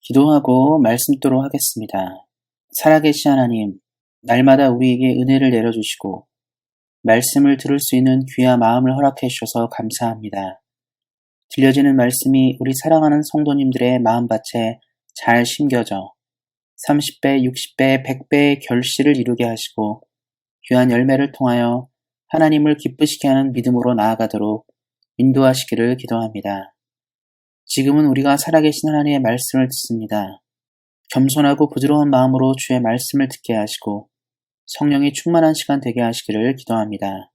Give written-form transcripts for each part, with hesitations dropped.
기도하고 말씀토록 하겠습니다. 살아계신 하나님, 날마다 우리에게 은혜를 내려주시고 말씀을 들을 수 있는 귀한 마음을 허락해 주셔서 감사합니다. 들려지는 말씀이 우리 사랑하는 성도님들의 마음밭에 잘 심겨져 30배, 60배, 100배의 결실을 이루게 하시고 귀한 열매를 통하여 하나님을 기쁘시게 하는 믿음으로 나아가도록 인도하시기를 기도합니다. 지금은 우리가 살아계신 하나님의 말씀을 듣습니다. 겸손하고 부드러운 마음으로 주의 말씀을 듣게 하시고 성령이 충만한 시간 되게 하시기를 기도합니다.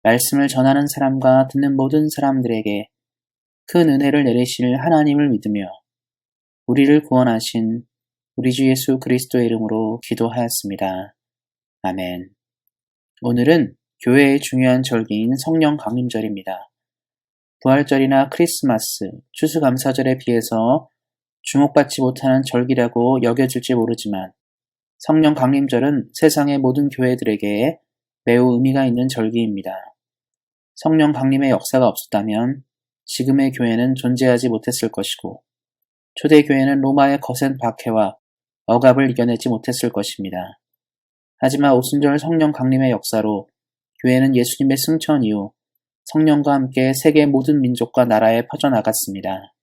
말씀을 전하는 사람과 듣는 모든 사람들에게 큰 은혜를 내리실 하나님을 믿으며 우리를 구원하신 우리 주 예수 그리스도의 이름으로 기도하였습니다. 아멘. 오늘은 교회의 중요한 절기인 성령 강림절입니다. 부활절이나 크리스마스, 추수감사절에 비해서 주목받지 못하는 절기라고 여겨질지 모르지만 성령 강림절은 세상의 모든 교회들에게 매우 의미가 있는 절기입니다. 성령 강림의 역사가 없었다면 지금의 교회는 존재하지 못했을 것이고 초대교회는 로마의 거센 박해와 억압을 이겨내지 못했을 것입니다. 하지만 오순절 성령 강림의 역사로 교회는 예수님의 승천 이후 성령과 함께 세계 모든 민족과 나라에 퍼져나갔습니다.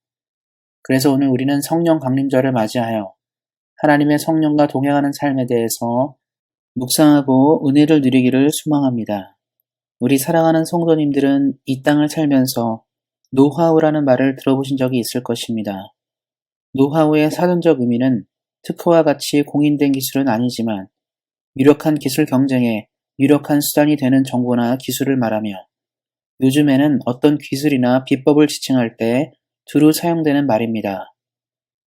그래서 오늘 우리는 성령 강림절을 맞이하여 하나님의 성령과 동행하는 삶에 대해서 묵상하고 은혜를 누리기를 소망합니다. 우리 사랑하는 성도님들은 이 땅을 살면서 노하우라는 말을 들어보신 적이 있을 것입니다. 노하우의 사전적 의미는 특허와 같이 공인된 기술은 아니지만 유력한 기술 경쟁에 유력한 수단이 되는 정보나 기술을 말하며 요즘에는 어떤 기술이나 비법을 지칭할 때 두루 사용되는 말입니다.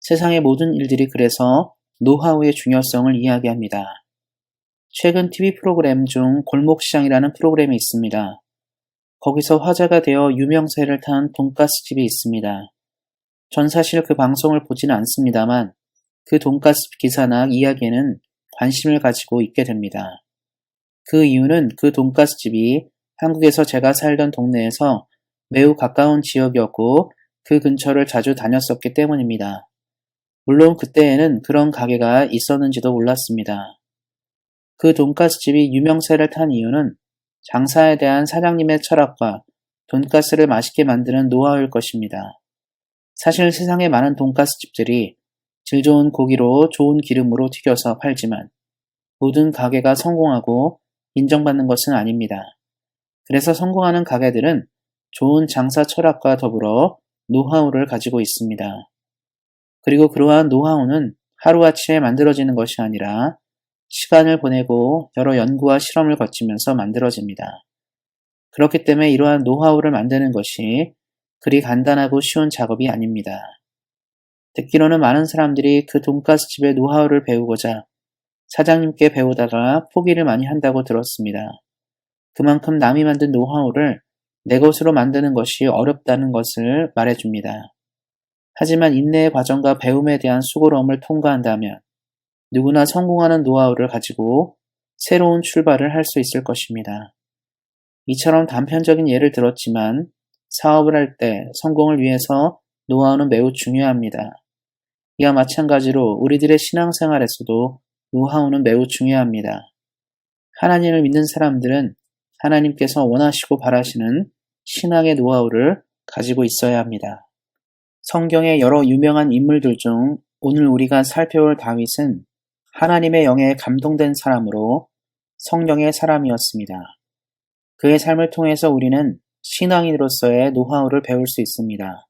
세상의 모든 일들이 그래서 노하우의 중요성을 이야기합니다. 최근 TV 프로그램 중 골목시장이라는 프로그램이 있습니다. 거기서 화제가 되어 유명세를 탄 돈가스집이 있습니다. 전 사실 그 방송을 보지는 않습니다만 그 돈가스 기사나 이야기에는 관심을 가지고 있게 됩니다. 그 이유는 그 돈가스집이 한국에서 제가 살던 동네에서 매우 가까운 지역이었고 그 근처를 자주 다녔었기 때문입니다. 물론 그때에는 그런 가게가 있었는지도 몰랐습니다. 그 돈가스집이 유명세를 탄 이유는 장사에 대한 사장님의 철학과 돈가스를 맛있게 만드는 노하우일 것입니다. 사실 세상에 많은 돈가스집들이 질 좋은 고기로 좋은 기름으로 튀겨서 팔지만 모든 가게가 성공하고 인정받는 것은 아닙니다. 그래서 성공하는 가게들은 좋은 장사 철학과 더불어 노하우를 가지고 있습니다. 그리고 그러한 노하우는 하루아침에 만들어지는 것이 아니라 시간을 보내고 여러 연구와 실험을 거치면서 만들어집니다. 그렇기 때문에 이러한 노하우를 만드는 것이 그리 간단하고 쉬운 작업이 아닙니다. 듣기로는 많은 사람들이 그 돈가스집의 노하우를 배우고자 사장님께 배우다가 포기를 많이 한다고 들었습니다. 그만큼 남이 만든 노하우를 내 것으로 만드는 것이 어렵다는 것을 말해줍니다. 하지만 인내의 과정과 배움에 대한 수고로움을 통과한다면 누구나 성공하는 노하우를 가지고 새로운 출발을 할 수 있을 것입니다. 이처럼 단편적인 예를 들었지만 사업을 할 때 성공을 위해서 노하우는 매우 중요합니다. 이와 마찬가지로 우리들의 신앙생활에서도 노하우는 매우 중요합니다. 하나님을 믿는 사람들은 하나님께서 원하시고 바라시는 신앙의 노하우를 가지고 있어야 합니다. 성경의 여러 유명한 인물들 중 오늘 우리가 살펴볼 다윗은 하나님의 영에 감동된 사람으로 성령의 사람이었습니다. 그의 삶을 통해서 우리는 신앙인으로서의 노하우를 배울 수 있습니다.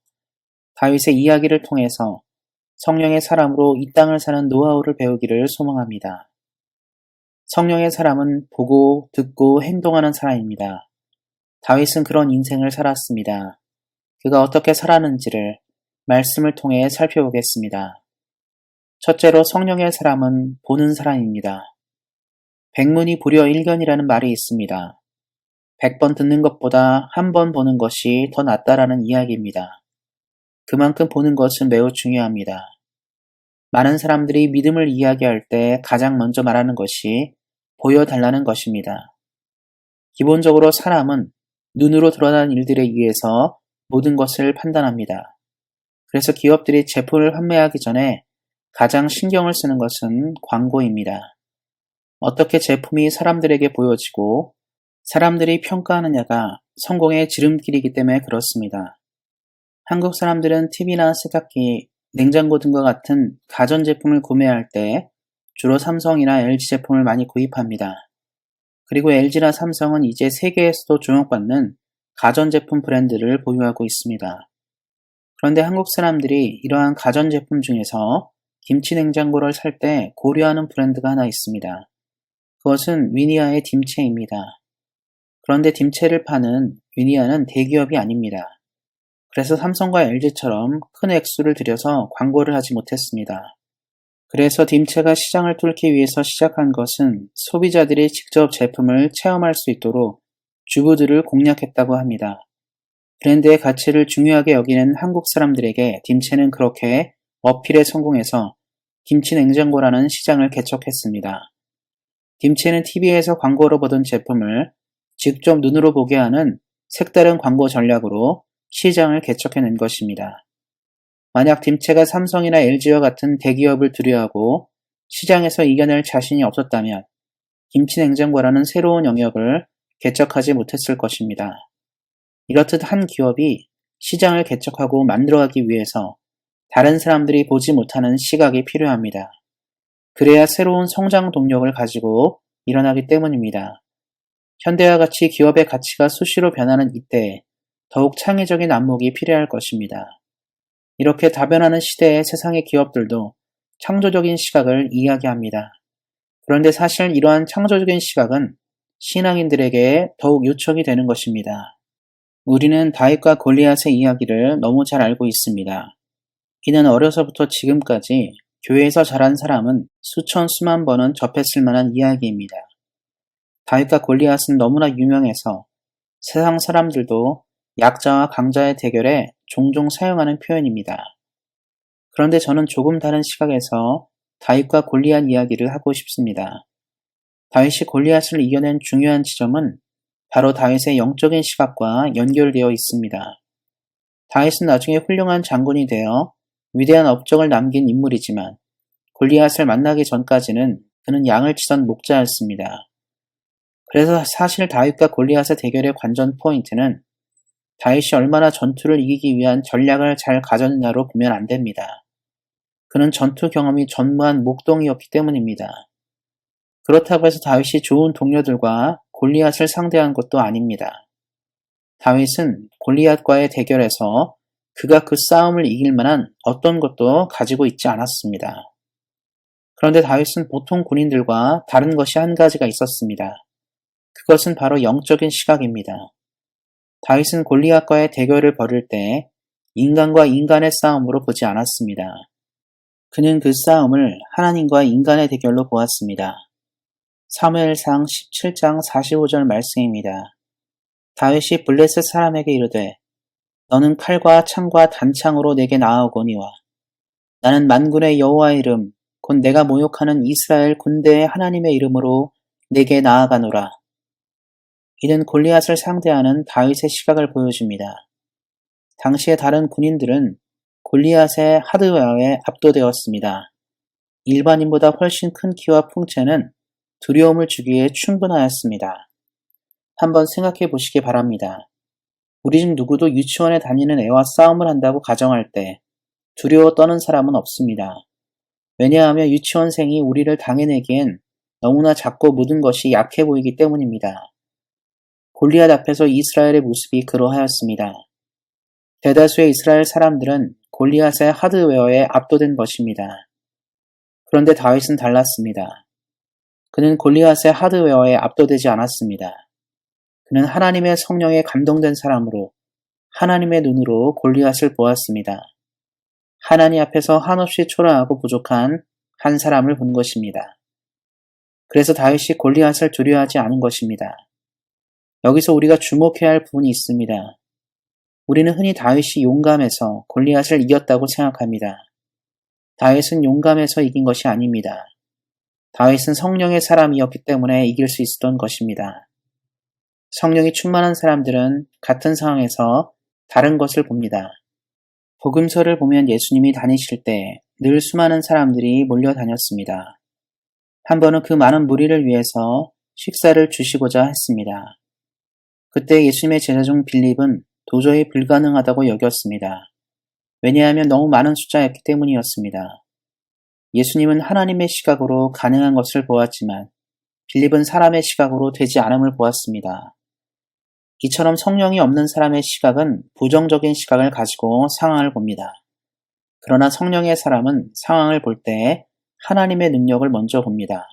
다윗의 이야기를 통해서 성령의 사람으로 이 땅을 사는 노하우를 배우기를 소망합니다. 성령의 사람은 보고 듣고 행동하는 사람입니다. 다윗은 그런 인생을 살았습니다. 그가 어떻게 살았는지를 말씀을 통해 살펴보겠습니다. 첫째로 성령의 사람은 보는 사람입니다. 백문이 불여 일견이라는 말이 있습니다. 100번 듣는 것보다 한 번 보는 것이 더 낫다라는 이야기입니다. 그만큼 보는 것은 매우 중요합니다. 많은 사람들이 믿음을 이야기할 때 가장 먼저 말하는 것이 보여달라는 것입니다. 기본적으로 사람은 눈으로 드러난 일들에 의해서 모든 것을 판단합니다. 그래서 기업들이 제품을 판매하기 전에 가장 신경을 쓰는 것은 광고입니다. 어떻게 제품이 사람들에게 보여지고 사람들이 평가하느냐가 성공의 지름길이기 때문에 그렇습니다. 한국 사람들은 TV나 세탁기, 냉장고 등과 같은 가전제품을 구매할 때 주로 삼성이나 LG 제품을 많이 구입합니다. 그리고 LG나 삼성은 이제 세계에서도 주목받는 가전제품 브랜드를 보유하고 있습니다. 그런데 한국 사람들이 이러한 가전제품 중에서 김치 냉장고를 살 때 고려하는 브랜드가 하나 있습니다. 그것은 위니아의 딤체입니다. 그런데 딤체를 파는 위니아는 대기업이 아닙니다. 그래서 삼성과 LG처럼 큰 액수를 들여서 광고를 하지 못했습니다. 그래서 딤체가 시장을 뚫기 위해서 시작한 것은 소비자들이 직접 제품을 체험할 수 있도록 주부들을 공략했다고 합니다. 브랜드의 가치를 중요하게 여기는 한국 사람들에게 딤체는 그렇게 어필에 성공해서 김치 냉장고라는 시장을 개척했습니다. 딤체는 TV에서 광고로 보던 제품을 직접 눈으로 보게 하는 색다른 광고 전략으로 시장을 개척해낸 것입니다. 만약 딤체가 삼성이나 LG와 같은 대기업을 두려워하고 시장에서 이겨낼 자신이 없었다면 김치 냉장고라는 새로운 영역을 개척하지 못했을 것입니다. 이렇듯 한 기업이 시장을 개척하고 만들어가기 위해서 다른 사람들이 보지 못하는 시각이 필요합니다. 그래야 새로운 성장 동력을 가지고 일어나기 때문입니다. 현대와 같이 기업의 가치가 수시로 변하는 이때에 더욱 창의적인 안목이 필요할 것입니다. 이렇게 다변하는 시대의 세상의 기업들도 창조적인 시각을 이야기합니다. 그런데 사실 이러한 창조적인 시각은 신앙인들에게 더욱 요청이 되는 것입니다. 우리는 다윗과 골리앗의 이야기를 너무 잘 알고 있습니다. 이는 어려서부터 지금까지 교회에서 자란 사람은 수천 수만 번은 접했을 만한 이야기입니다. 다윗과 골리앗은 너무나 유명해서 세상 사람들도 약자와 강자의 대결에 종종 사용하는 표현입니다. 그런데 저는 조금 다른 시각에서 다윗과 골리앗 이야기를 하고 싶습니다. 다윗이 골리앗을 이겨낸 중요한 지점은 바로 다윗의 영적인 시각과 연결되어 있습니다. 다윗은 나중에 훌륭한 장군이 되어 위대한 업적을 남긴 인물이지만 골리앗을 만나기 전까지는 그는 양을 치던 목자였습니다. 그래서 사실 다윗과 골리앗의 대결의 관전 포인트는 다윗이 얼마나 전투를 이기기 위한 전략을 잘 가졌느냐로 보면 안 됩니다. 그는 전투 경험이 전무한 목동이었기 때문입니다. 그렇다고 해서 다윗이 좋은 동료들과 골리앗을 상대한 것도 아닙니다. 다윗은 골리앗과의 대결에서 그가 그 싸움을 이길 만한 어떤 것도 가지고 있지 않았습니다. 그런데 다윗은 보통 군인들과 다른 것이 한 가지가 있었습니다. 그것은 바로 영적인 시각입니다. 다윗은 골리앗과의 대결을 벌일 때 인간과 인간의 싸움으로 보지 않았습니다. 그는 그 싸움을 하나님과 인간의 대결로 보았습니다. 사무엘상 17장 45절 말씀입니다. 다윗이 블레셋 사람에게 이르되 너는 칼과 창과 단창으로 내게 나아오거니와 나는 만군의 여호와의 이름 곧 내가 모욕하는 이스라엘 군대의 하나님의 이름으로 내게 나아가노라. 이는 골리앗을 상대하는 다윗의 시각을 보여줍니다. 당시의 다른 군인들은 골리앗의 하드웨어에 압도되었습니다. 일반인보다 훨씬 큰 키와 풍채는 두려움을 주기에 충분하였습니다. 한번 생각해 보시기 바랍니다. 우리 중 누구도 유치원에 다니는 애와 싸움을 한다고 가정할 때 두려워 떠는 사람은 없습니다. 왜냐하면 유치원생이 우리를 당해내기엔 너무나 작고 모든 것이 약해 보이기 때문입니다. 골리앗 앞에서 이스라엘의 모습이 그러하였습니다. 대다수의 이스라엘 사람들은 골리앗의 하드웨어에 압도된 것입니다. 그런데 다윗은 달랐습니다. 그는 골리앗의 하드웨어에 압도되지 않았습니다. 그는 하나님의 성령에 감동된 사람으로 하나님의 눈으로 골리앗을 보았습니다. 하나님 앞에서 한없이 초라하고 부족한 한 사람을 본 것입니다. 그래서 다윗이 골리앗을 두려워하지 않은 것입니다. 여기서 우리가 주목해야 할 부분이 있습니다. 우리는 흔히 다윗이 용감해서 골리앗을 이겼다고 생각합니다. 다윗은 용감해서 이긴 것이 아닙니다. 다윗은 성령의 사람이었기 때문에 이길 수 있었던 것입니다. 성령이 충만한 사람들은 같은 상황에서 다른 것을 봅니다. 복음서를 보면 예수님이 다니실 때 늘 수많은 사람들이 몰려다녔습니다. 한 번은 그 많은 무리를 위해서 식사를 주시고자 했습니다. 그때 예수님의 제자 중 빌립은 도저히 불가능하다고 여겼습니다. 왜냐하면 너무 많은 숫자였기 때문이었습니다. 예수님은 하나님의 시각으로 가능한 것을 보았지만 빌립은 사람의 시각으로 되지 않음을 보았습니다. 이처럼 성령이 없는 사람의 시각은 부정적인 시각을 가지고 상황을 봅니다. 그러나 성령의 사람은 상황을 볼 때 하나님의 능력을 먼저 봅니다.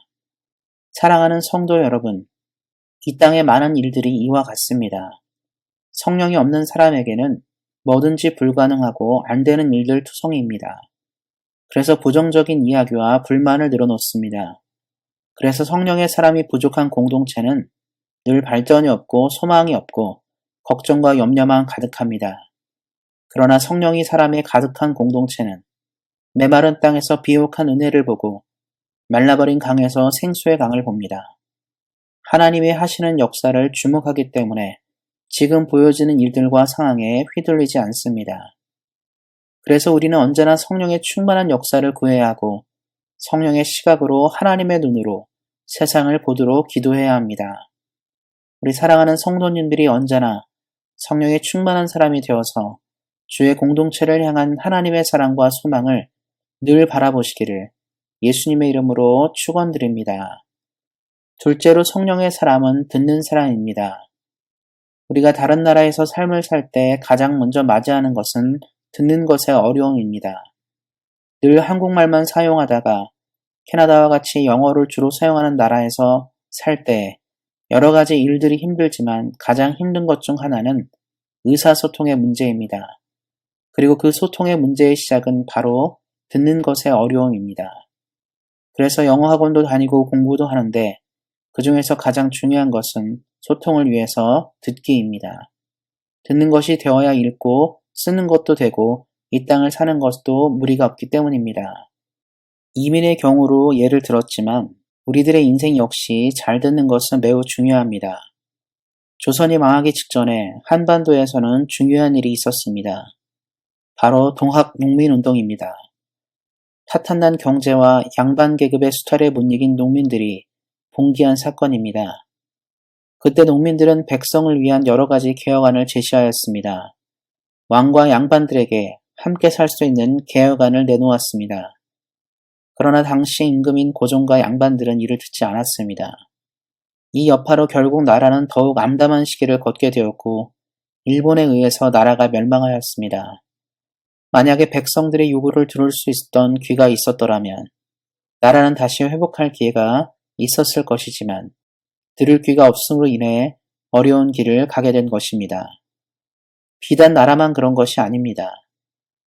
사랑하는 성도 여러분, 이 땅의 많은 일들이 이와 같습니다. 성령이 없는 사람에게는 뭐든지 불가능하고 안 되는 일들 투성이입니다. 그래서 부정적인 이야기와 불만을 늘어놓습니다. 그래서 성령의 사람이 부족한 공동체는 늘 발전이 없고 소망이 없고 걱정과 염려만 가득합니다. 그러나 성령이 사람의 가득한 공동체는 메마른 땅에서 비옥한 은혜를 보고 말라버린 강에서 생수의 강을 봅니다. 하나님의 하시는 역사를 주목하기 때문에 지금 보여지는 일들과 상황에 휘둘리지 않습니다. 그래서 우리는 언제나 성령의 충만한 역사를 구해야 하고 성령의 시각으로 하나님의 눈으로 세상을 보도록 기도해야 합니다. 우리 사랑하는 성도님들이 언제나 성령의 충만한 사람이 되어서 주의 공동체를 향한 하나님의 사랑과 소망을 늘 바라보시기를 예수님의 이름으로 축원드립니다. 둘째로 성령의 사람은 듣는 사람입니다. 우리가 다른 나라에서 삶을 살 때 가장 먼저 맞이하는 것은 듣는 것의 어려움입니다. 늘 한국말만 사용하다가 캐나다와 같이 영어를 주로 사용하는 나라에서 살 때 여러 가지 일들이 힘들지만 가장 힘든 것 중 하나는 의사소통의 문제입니다. 그리고 그 소통의 문제의 시작은 바로 듣는 것의 어려움입니다. 그래서 영어 학원도 다니고 공부도 하는데 그 중에서 가장 중요한 것은 소통을 위해서 듣기입니다. 듣는 것이 되어야 읽고 쓰는 것도 되고 이 땅을 사는 것도 무리가 없기 때문입니다. 이민의 경우로 예를 들었지만 우리들의 인생 역시 잘 듣는 것은 매우 중요합니다. 조선이 망하기 직전에 한반도에서는 중요한 일이 있었습니다. 바로 동학농민운동입니다. 파탄난 경제와 양반 계급의 수탈에 못 이긴 농민들이 봉기한 사건입니다. 그때 농민들은 백성을 위한 여러 가지 개혁안을 제시하였습니다. 왕과 양반들에게 함께 살 수 있는 개혁안을 내놓았습니다. 그러나 당시 임금인 고종과 양반들은 이를 듣지 않았습니다. 이 여파로 결국 나라는 더욱 암담한 시기를 걷게 되었고 일본에 의해서 나라가 멸망하였습니다. 만약에 백성들의 요구를 들을 수 있었던 귀가 있었더라면 나라는 다시 회복할 기회가 있었을 것이지만 들을 귀가 없음으로 인해 어려운 길을 가게 된 것입니다. 비단 나라만 그런 것이 아닙니다.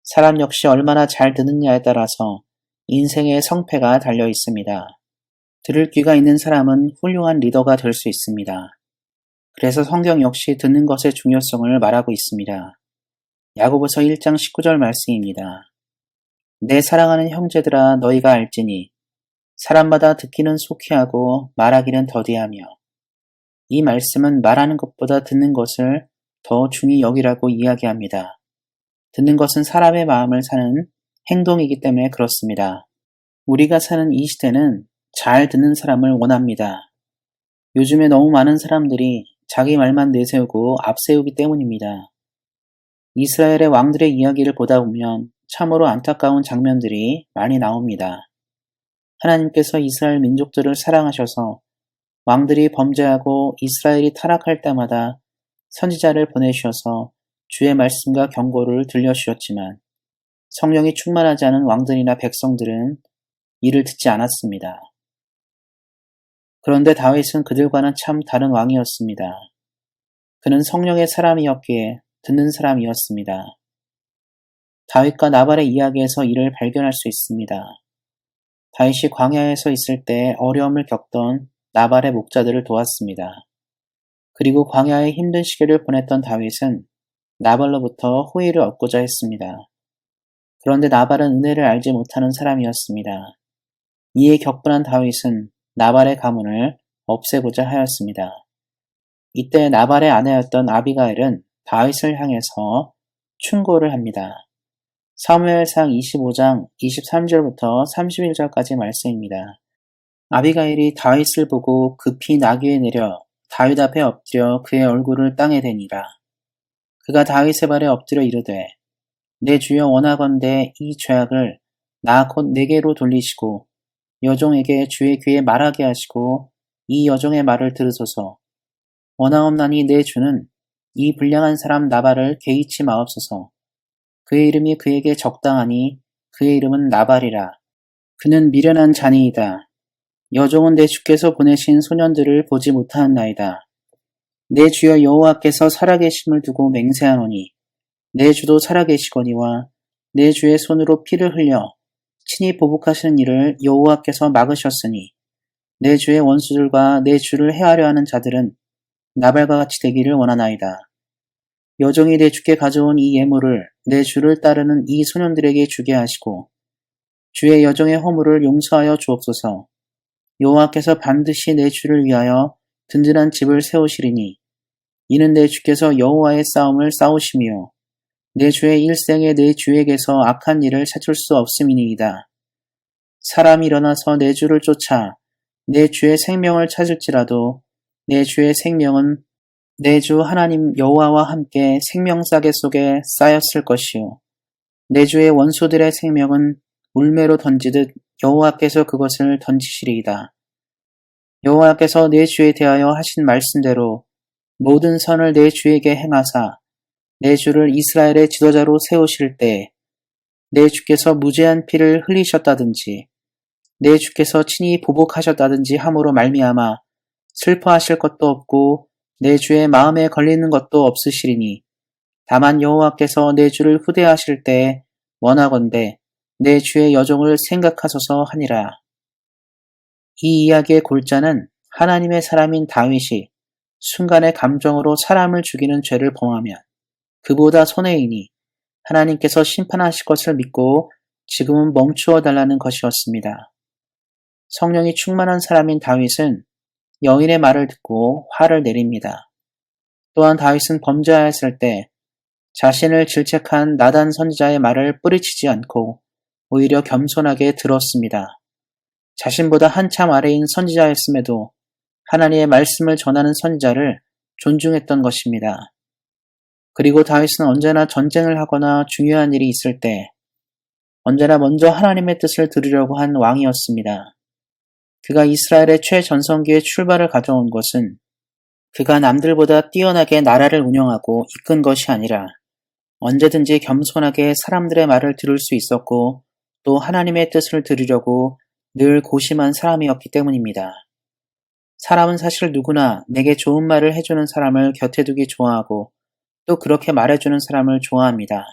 사람 역시 얼마나 잘 듣느냐에 따라서 인생의 성패가 달려 있습니다. 들을 귀가 있는 사람은 훌륭한 리더가 될 수 있습니다. 그래서 성경 역시 듣는 것의 중요성을 말하고 있습니다. 야고보서 1장 19절 말씀입니다. 내 사랑하는 형제들아 너희가 알지니 사람마다 듣기는 속히 하고 말하기는 더디하며 이 말씀은 말하는 것보다 듣는 것을 더 중히 여기라고 이야기합니다. 듣는 것은 사람의 마음을 사는 행동이기 때문에 그렇습니다. 우리가 사는 이 시대는 잘 듣는 사람을 원합니다. 요즘에 너무 많은 사람들이 자기 말만 내세우고 앞세우기 때문입니다. 이스라엘의 왕들의 이야기를 보다 보면 참으로 안타까운 장면들이 많이 나옵니다. 하나님께서 이스라엘 민족들을 사랑하셔서 왕들이 범죄하고 이스라엘이 타락할 때마다 선지자를 보내주셔서 주의 말씀과 경고를 들려주셨지만 성령이 충만하지 않은 왕들이나 백성들은 이를 듣지 않았습니다. 그런데 다윗은 그들과는 참 다른 왕이었습니다. 그는 성령의 사람이었기에 듣는 사람이었습니다. 다윗과 나발의 이야기에서 이를 발견할 수 있습니다. 다윗이 광야에서 있을 때 어려움을 겪던 나발의 목자들을 도왔습니다. 그리고 광야의 힘든 시기를 보냈던 다윗은 나발로부터 호의를 얻고자 했습니다. 그런데 나발은 은혜를 알지 못하는 사람이었습니다. 이에 격분한 다윗은 나발의 가문을 없애고자 하였습니다. 이때 나발의 아내였던 아비가일은 다윗을 향해서 충고를 합니다. 사무엘상 25장 23절부터 31절까지 말씀입니다. 아비가일이 다윗을 보고 급히 나귀에 내려 다윗 앞에 엎드려 그의 얼굴을 땅에 대니라. 그가 다윗의 발에 엎드려 이르되 내 주여 원하건대 이 죄악을 나 곧 내게로 돌리시고 여종에게 주의 귀에 말하게 하시고 이 여종의 말을 들으소서. 원하옵나니 내 주는 이 불량한 사람 나발을 개의치 마옵소서. 그의 이름이 그에게 적당하니 그의 이름은 나발이라. 그는 미련한 자니이다. 여종은 내 주께서 보내신 소년들을 보지 못하였나이다. 내 주여 여호와께서 살아계심을 두고 맹세하노니 내 주도 살아계시거니와 내 주의 손으로 피를 흘려 친히 보복하시는 일을 여호와께서 막으셨으니 내 주의 원수들과 내 주를 해하려 하는 자들은 나발과 같이 되기를 원하나이다. 여종이 내 주께 가져온 이 예물을 내 주를 따르는 이 소년들에게 주게 하시고 주의 여종의 허물을 용서하여 주옵소서. 여호와께서 반드시 내 주를 위하여 든든한 집을 세우시리니 이는 내 주께서 여호와의 싸움을 싸우시며 내 주의 일생에 내 주에게서 악한 일을 찾을 수 없음이니이다. 사람이 일어나서 내 주를 쫓아 내 주의 생명을 찾을지라도 내 주의 생명은 내 주 하나님 여호와와 함께 생명싸개 속에 쌓였을 것이요 내 주의 원수들의 생명은 물매로 던지듯 여호와께서 그것을 던지시리이다. 여호와께서 내 주에 대하여 하신 말씀대로 모든 선을 내 주에게 행하사 내 주를 이스라엘의 지도자로 세우실 때 내 주께서 무죄한 피를 흘리셨다든지 내 주께서 친히 보복하셨다든지 함으로 말미암아 슬퍼하실 것도 없고 내 주의 마음에 걸리는 것도 없으시리니 다만 여호와께서 내 주를 후대하실 때에 원하건대 내 주의 여종을 생각하소서 하니라. 이 이야기의 골자는 하나님의 사람인 다윗이 순간의 감정으로 사람을 죽이는 죄를 범하면 그보다 손해이니 하나님께서 심판하실 것을 믿고 지금은 멈추어 달라는 것이었습니다. 성령이 충만한 사람인 다윗은 여인의 말을 듣고 화를 내립니다. 또한 다윗은 범죄하였을 때 자신을 질책한 나단 선지자의 말을 뿌리치지 않고 오히려 겸손하게 들었습니다. 자신보다 한참 아래인 선지자였음에도 하나님의 말씀을 전하는 선지자를 존중했던 것입니다. 그리고 다윗은 언제나 전쟁을 하거나 중요한 일이 있을 때 언제나 먼저 하나님의 뜻을 들으려고 한 왕이었습니다. 그가 이스라엘의 최전성기의 출발을 가져온 것은 그가 남들보다 뛰어나게 나라를 운영하고 이끈 것이 아니라 언제든지 겸손하게 사람들의 말을 들을 수 있었고 또 하나님의 뜻을 들으려고 늘 고심한 사람이었기 때문입니다. 사람은 사실 누구나 내게 좋은 말을 해주는 사람을 곁에 두기 좋아하고 또 그렇게 말해주는 사람을 좋아합니다.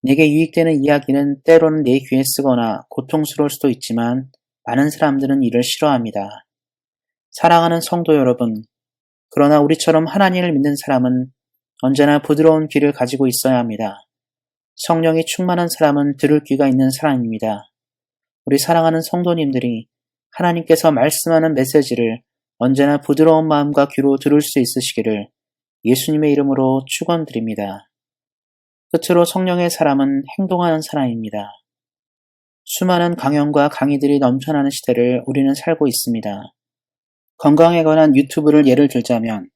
내게 유익되는 이야기는 때로는 내 귀에 쓰거나 고통스러울 수도 있지만 많은 사람들은 이를 싫어합니다. 사랑하는 성도 여러분, 그러나 우리처럼 하나님을 믿는 사람은 언제나 부드러운 귀를 가지고 있어야 합니다. 성령이 충만한 사람은 들을 귀가 있는 사람입니다. 우리 사랑하는 성도님들이 하나님께서 말씀하는 메시지를 언제나 부드러운 마음과 귀로 들을 수 있으시기를 예수님의 이름으로 축원드립니다. 끝으로 성령의 사람은 행동하는 사람입니다. 수많은 강연과 강의들이 넘쳐나는 시대를 우리는 살고 있습니다. 건강에 관한 유튜브를 예를 들자면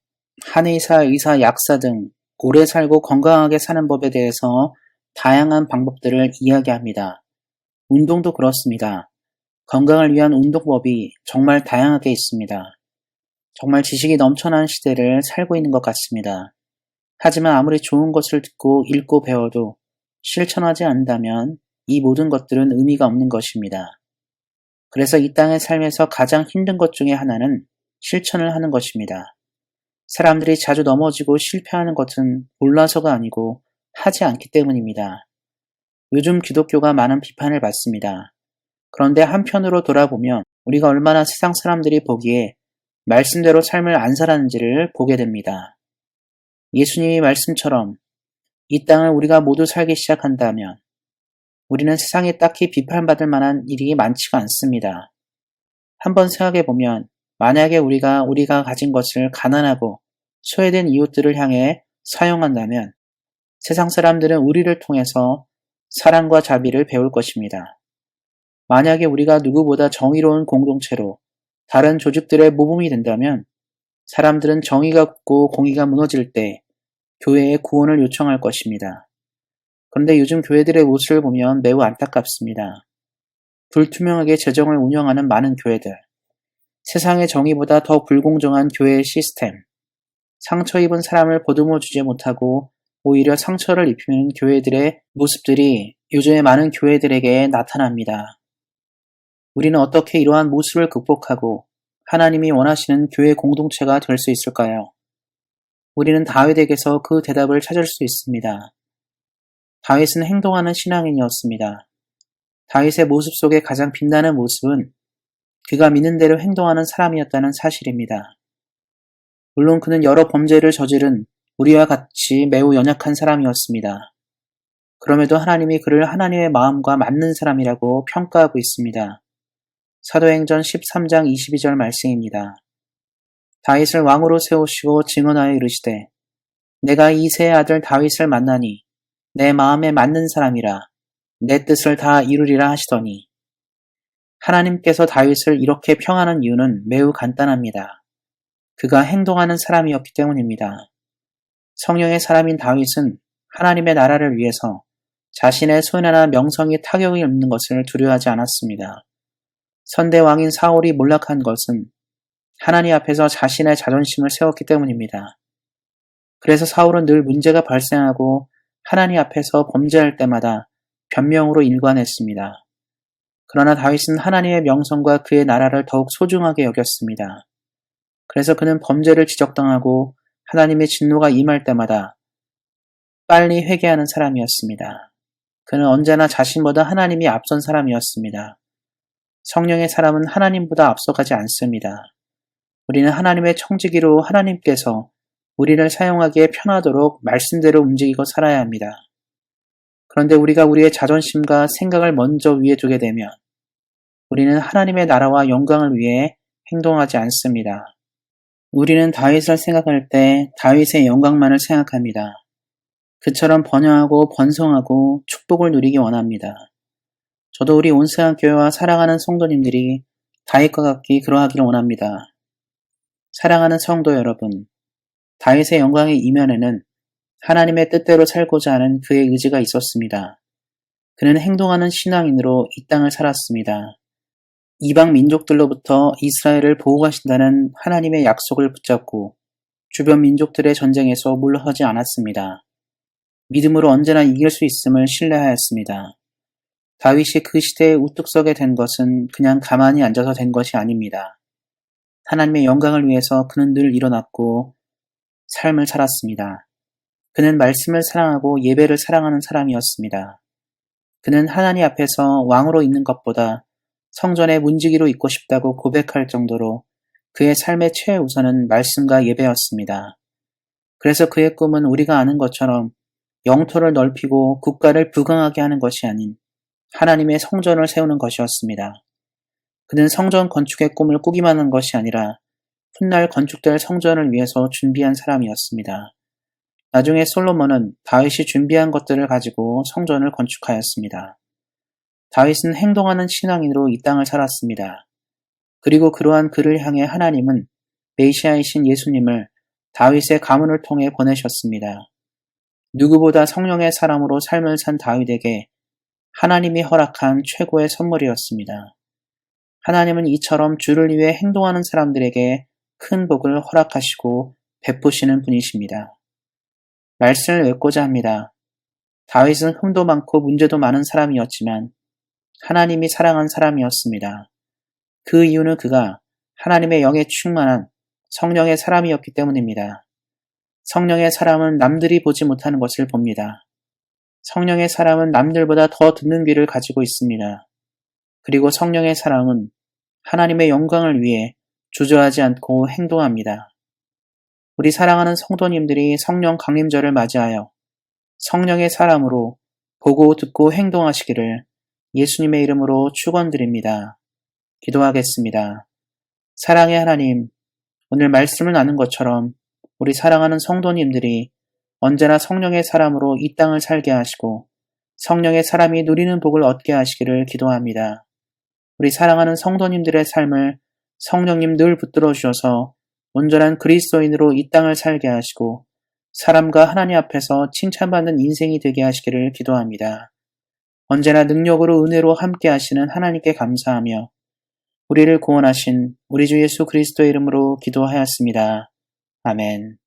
한의사, 의사, 약사 등 오래 살고 건강하게 사는 법에 대해서 다양한 방법들을 이야기합니다. 운동도 그렇습니다. 건강을 위한 운동법이 정말 다양하게 있습니다. 정말 지식이 넘쳐나는 시대를 살고 있는 것 같습니다. 하지만 아무리 좋은 것을 듣고 읽고 배워도 실천하지 않는다면 이 모든 것들은 의미가 없는 것입니다. 그래서 이 땅의 삶에서 가장 힘든 것 중에 하나는 실천을 하는 것입니다. 사람들이 자주 넘어지고 실패하는 것은 몰라서가 아니고 하지 않기 때문입니다. 요즘 기독교가 많은 비판을 받습니다. 그런데 한편으로 돌아보면 우리가 얼마나 세상 사람들이 보기에 말씀대로 삶을 안 살았는지를 보게 됩니다. 예수님이 말씀처럼 이 땅을 우리가 모두 살기 시작한다면 우리는 세상에 딱히 비판받을 만한 일이 많지가 않습니다. 한번 생각해보면 만약에 우리가 가진 것을 가난하고 소외된 이웃들을 향해 사용한다면 세상 사람들은 우리를 통해서 사랑과 자비를 배울 것입니다. 만약에 우리가 누구보다 정의로운 공동체로 다른 조직들의 모범이 된다면 사람들은 정의가 굳고 공의가 무너질 때 교회에 구원을 요청할 것입니다. 그런데 요즘 교회들의 모습을 보면 매우 안타깝습니다. 불투명하게 재정을 운영하는 많은 교회들, 세상의 정의보다 더 불공정한 교회의 시스템, 상처 입은 사람을 보듬어 주지 못하고 오히려 상처를 입히는 교회들의 모습들이 요즘의 많은 교회들에게 나타납니다. 우리는 어떻게 이러한 모습을 극복하고 하나님이 원하시는 교회 공동체가 될 수 있을까요? 우리는 다윗에게서 그 대답을 찾을 수 있습니다. 다윗은 행동하는 신앙인이었습니다. 다윗의 모습 속에 가장 빛나는 모습은 그가 믿는 대로 행동하는 사람이었다는 사실입니다. 물론 그는 여러 범죄를 저지른 우리와 같이 매우 연약한 사람이었습니다. 그럼에도 하나님이 그를 하나님의 마음과 맞는 사람이라고 평가하고 있습니다. 사도행전 13장 22절 말씀입니다. 다윗을 왕으로 세우시고 증언하여 이르시되 내가 이새의 아들 다윗을 만나니 내 마음에 맞는 사람이라 내 뜻을 다 이루리라 하시더니 하나님께서 다윗을 이렇게 평하는 이유는 매우 간단합니다. 그가 행동하는 사람이었기 때문입니다. 성령의 사람인 다윗은 하나님의 나라를 위해서 자신의 손해나 명성이 타격을 입는 것을 두려워하지 않았습니다. 선대왕인 사울이 몰락한 것은 하나님 앞에서 자신의 자존심을 세웠기 때문입니다. 그래서 사울은 늘 문제가 발생하고 하나님 앞에서 범죄할 때마다 변명으로 일관했습니다. 그러나 다윗은 하나님의 명성과 그의 나라를 더욱 소중하게 여겼습니다. 그래서 그는 범죄를 지적당하고 하나님의 진노가 임할 때마다 빨리 회개하는 사람이었습니다. 그는 언제나 자신보다 하나님이 앞선 사람이었습니다. 성령의 사람은 하나님보다 앞서가지 않습니다. 우리는 하나님의 청지기로 하나님께서 우리를 사용하기에 편하도록 말씀대로 움직이고 살아야 합니다. 그런데 우리가 우리의 자존심과 생각을 먼저 위에 두게 되면 우리는 하나님의 나라와 영광을 위해 행동하지 않습니다. 우리는 다윗을 생각할 때 다윗의 영광만을 생각합니다. 그처럼 번영하고 번성하고 축복을 누리기 원합니다. 저도 우리 온세한 교회와 사랑하는 성도님들이 다윗과 같이 그러하기를 원합니다. 사랑하는 성도 여러분, 다윗의 영광의 이면에는 하나님의 뜻대로 살고자 하는 그의 의지가 있었습니다. 그는 행동하는 신앙인으로 이 땅을 살았습니다. 이방 민족들로부터 이스라엘을 보호하신다는 하나님의 약속을 붙잡고 주변 민족들의 전쟁에서 물러서지 않았습니다. 믿음으로 언제나 이길 수 있음을 신뢰하였습니다. 다윗이 그 시대에 우뚝 서게 된 것은 그냥 가만히 앉아서 된 것이 아닙니다. 하나님의 영광을 위해서 그는 늘 일어났고 삶을 살았습니다. 그는 말씀을 사랑하고 예배를 사랑하는 사람이었습니다. 그는 하나님 앞에서 왕으로 있는 것보다 성전의 문지기로 있고 싶다고 고백할 정도로 그의 삶의 최우선은 말씀과 예배였습니다. 그래서 그의 꿈은 우리가 아는 것처럼 영토를 넓히고 국가를 부강하게 하는 것이 아닌 하나님의 성전을 세우는 것이었습니다. 그는 성전 건축의 꿈을 꾸기만 한 것이 아니라 훗날 건축될 성전을 위해서 준비한 사람이었습니다. 나중에 솔로몬은 다윗이 준비한 것들을 가지고 성전을 건축하였습니다. 다윗은 행동하는 신앙인으로 이 땅을 살았습니다. 그리고 그러한 그를 향해 하나님은 메시아이신 예수님을 다윗의 가문을 통해 보내셨습니다. 누구보다 성령의 사람으로 삶을 산 다윗에게 하나님이 허락한 최고의 선물이었습니다. 하나님은 이처럼 주를 위해 행동하는 사람들에게 큰 복을 허락하시고 베푸시는 분이십니다. 말씀을 맺고자 합니다. 다윗은 흠도 많고 문제도 많은 사람이었지만 하나님이 사랑한 사람이었습니다. 그 이유는 그가 하나님의 영에 충만한 성령의 사람이었기 때문입니다. 성령의 사람은 남들이 보지 못하는 것을 봅니다. 성령의 사람은 남들보다 더 듣는 귀를 가지고 있습니다. 그리고 성령의 사람은 하나님의 영광을 위해 주저하지 않고 행동합니다. 우리 사랑하는 성도님들이 성령 강림절을 맞이하여 성령의 사람으로 보고 듣고 행동하시기를 예수님의 이름으로 축원드립니다. 기도하겠습니다. 사랑의 하나님, 오늘 말씀을 나눈 것처럼 우리 사랑하는 성도님들이 언제나 성령의 사람으로 이 땅을 살게 하시고 성령의 사람이 누리는 복을 얻게 하시기를 기도합니다. 우리 사랑하는 성도님들의 삶을 성령님 늘 붙들어 주셔서 온전한 그리스도인으로 이 땅을 살게 하시고 사람과 하나님 앞에서 칭찬받는 인생이 되게 하시기를 기도합니다. 언제나 능력으로 은혜로 함께 하시는 하나님께 감사하며 우리를 구원하신 우리 주 예수 그리스도의 이름으로 기도하였습니다. 아멘.